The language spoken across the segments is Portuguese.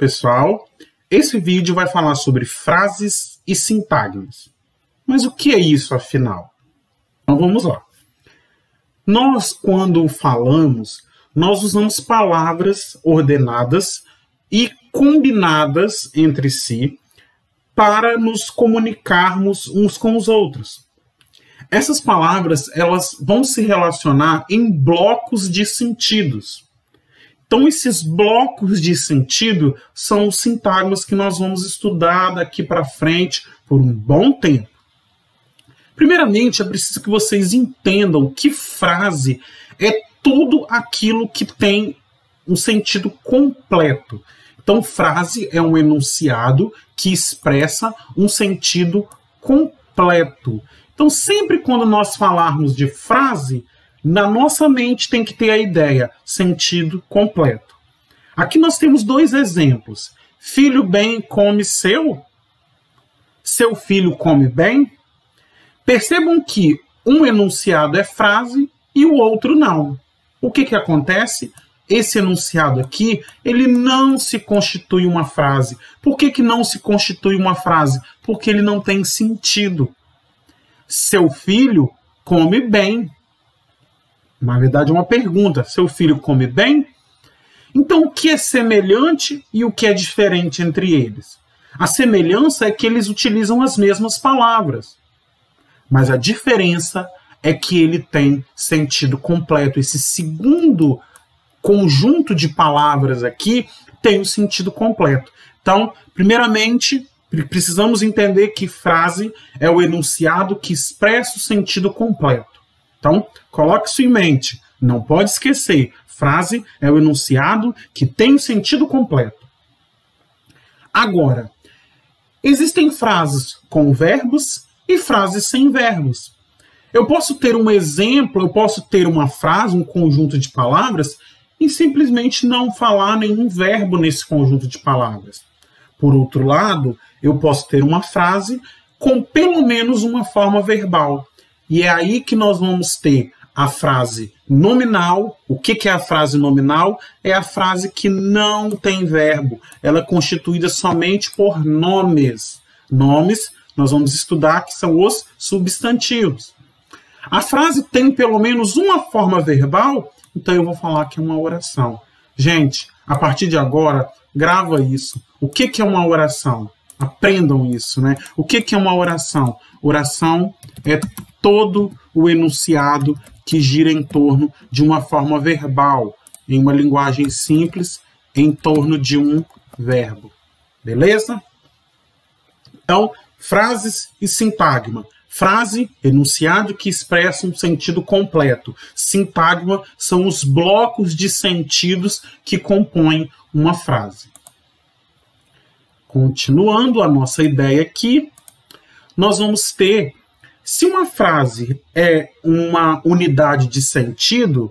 pessoal, esse vídeo vai falar sobre frases e sintagmas. Mas o que é isso, afinal? Então vamos lá. Nós, quando falamos, nós usamos palavras ordenadas e combinadas entre si para nos comunicarmos uns com os outros. Essas palavras, elas vão se relacionar em blocos de sentidos. Então, esses blocos de sentido são os sintagmas que nós vamos estudar daqui para frente por um bom tempo. Primeiramente, é preciso que vocês entendam que frase é tudo aquilo que tem um sentido completo. Então, frase é um enunciado que expressa um sentido completo. Então, sempre quando nós falarmos de frase, na nossa mente tem que ter a ideia, sentido completo. Aqui nós temos dois exemplos. Filho bem come seu? Seu filho come bem? Percebam que um enunciado é frase e o outro não. O que acontece? Esse enunciado aqui, ele não se constitui uma frase. Por que não se constitui uma frase? Porque ele não tem sentido. Seu filho come bem. Na verdade, é uma pergunta. Seu filho come bem? Então, o que é semelhante e o que é diferente entre eles? A semelhança é que eles utilizam as mesmas palavras. Mas a diferença é que ele tem sentido completo. Esse segundo conjunto de palavras aqui tem o sentido completo. Então, primeiramente, precisamos entender que frase é o enunciado que expressa o sentido completo. Então, coloque isso em mente. Não pode esquecer. Frase é o enunciado que tem o sentido completo. Agora, existem frases com verbos e frases sem verbos. Eu posso ter um exemplo, eu posso ter uma frase, um conjunto de palavras e simplesmente não falar nenhum verbo nesse conjunto de palavras. Por outro lado, eu posso ter uma frase com pelo menos uma forma verbal. E é aí que nós vamos ter a frase nominal. O que é a frase nominal? É a frase que não tem verbo. Ela é constituída somente por nomes. Nomes, nós vamos estudar que são os substantivos. A frase tem pelo menos uma forma verbal, então eu vou falar que é uma oração. Gente, a partir de agora, grava isso. O que é uma oração? Aprendam isso, né? O que é uma oração? Oração é todo o enunciado que gira em torno de uma forma verbal, em uma linguagem simples, em torno de um verbo. Beleza? Então, frases e sintagma. Frase, enunciado que expressa um sentido completo. Sintagma são os blocos de sentidos que compõem uma frase. Continuando a nossa ideia aqui, nós vamos ter, se uma frase é uma unidade de sentido,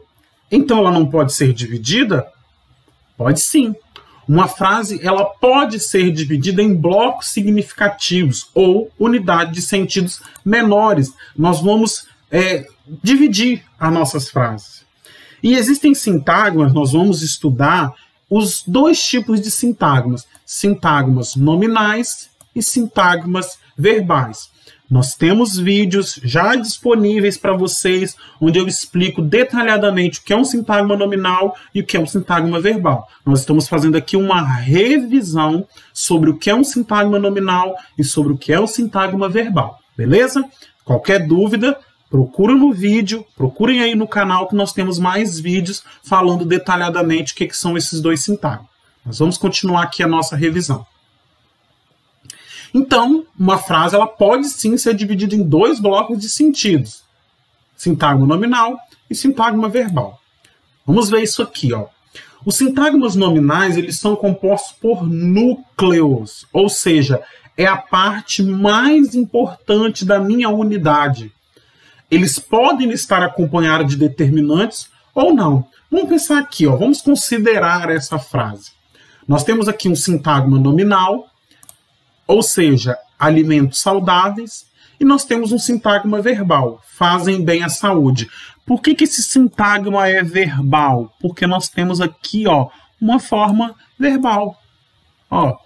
então ela não pode ser dividida? Pode sim. Uma frase ela pode ser dividida em blocos significativos ou unidade de sentidos menores. Nós vamos dividir as nossas frases. E existem sintagmas, nós vamos estudar os dois tipos de sintagmas. Sintagmas nominais e sintagmas verbais. Nós temos vídeos já disponíveis para vocês, onde eu explico detalhadamente o que é um sintagma nominal e o que é um sintagma verbal. Nós estamos fazendo aqui uma revisão sobre o que é um sintagma nominal e sobre o que é um sintagma verbal. Beleza? Qualquer dúvida, procura no vídeo, procurem aí no canal que nós temos mais vídeos falando detalhadamente o que são esses dois sintagmas. Nós vamos continuar aqui a nossa revisão. Então, uma frase ela pode sim ser dividida em dois blocos de sentidos. Sintagma nominal e sintagma verbal. Vamos ver isso aqui, ó. Os sintagmas nominais eles são compostos por núcleos, ou seja, é a parte mais importante da minha unidade. Eles podem estar acompanhados de determinantes ou não. Vamos pensar aqui, ó, vamos considerar essa frase. Nós temos aqui um sintagma nominal, ou seja, alimentos saudáveis, e nós temos um sintagma verbal, fazem bem à saúde. Por que esse sintagma é verbal? Porque nós temos aqui, ó, uma forma verbal. Ó,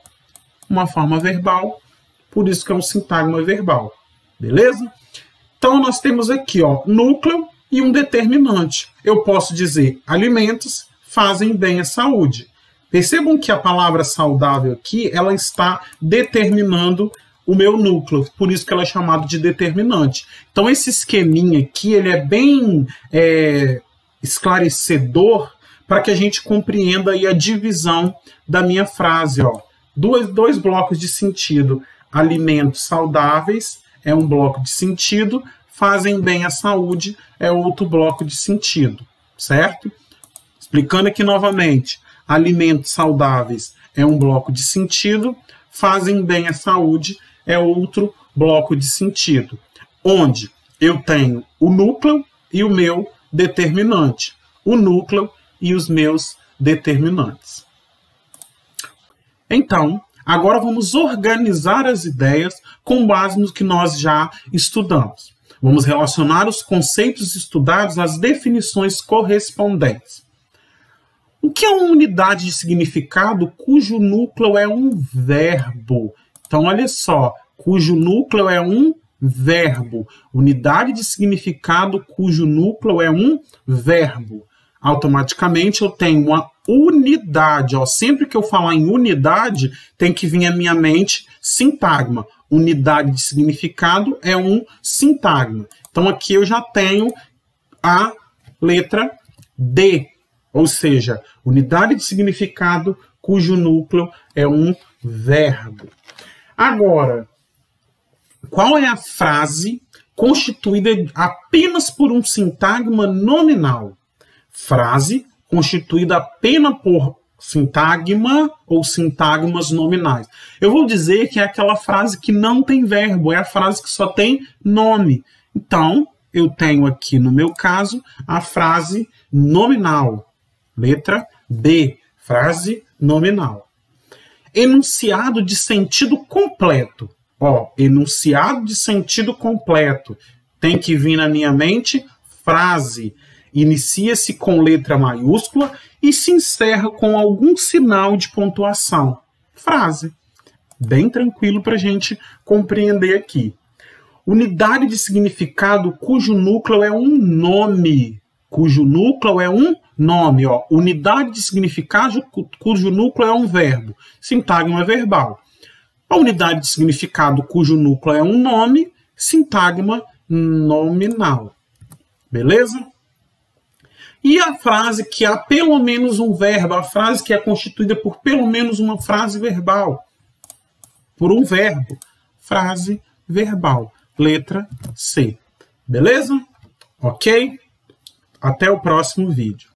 uma forma verbal, por isso que é um sintagma verbal. Beleza? Então, nós temos aqui, ó, núcleo e um determinante. Eu posso dizer, alimentos fazem bem à saúde. Percebam que a palavra saudável aqui, ela está determinando o meu núcleo, por isso que ela é chamada de determinante. Então, esse esqueminha aqui, ele é bem esclarecedor para que a gente compreenda aí a divisão da minha frase. Ó. Dois blocos de sentido. Alimentos saudáveis é um bloco de sentido, fazem bem à saúde é outro bloco de sentido, certo? Explicando aqui novamente, alimentos saudáveis é um bloco de sentido, fazem bem à saúde é outro bloco de sentido, onde eu tenho o núcleo e o meu determinante, o núcleo e os meus determinantes. Então, agora vamos organizar as ideias com base no que nós já estudamos. Vamos relacionar os conceitos estudados às definições correspondentes. O que é uma unidade de significado cujo núcleo é um verbo? Então, olha só, cujo núcleo é um verbo. Unidade de significado cujo núcleo é um verbo. Automaticamente eu tenho uma unidade. Ó. Sempre que eu falar em unidade, tem que vir à minha mente sintagma. Unidade de significado é um sintagma. Então aqui eu já tenho a letra D, ou seja, unidade de significado cujo núcleo é um verbo. Agora, qual é a frase constituída apenas por um sintagma nominal? Frase constituída apenas por sintagma ou sintagmas nominais. Eu vou dizer que é aquela frase que não tem verbo, é a frase que só tem nome. Então, eu tenho aqui, no meu caso, a frase nominal. Letra B, frase nominal. Enunciado de sentido completo. Ó, enunciado de sentido completo. Tem que vir na minha mente frase. Inicia-se com letra maiúscula e se encerra com algum sinal de pontuação. Frase. Bem tranquilo para a gente compreender aqui. Unidade de significado cujo núcleo é um nome. Cujo núcleo é um nome. Ó. Unidade de significado cujo núcleo é um verbo. Sintagma verbal. A unidade de significado cujo núcleo é um nome. Sintagma nominal. Beleza? E a frase que há pelo menos um verbo, a frase que é constituída por pelo menos uma frase verbal. Por um verbo. Frase verbal. Letra C. Beleza? Ok? Até o próximo vídeo.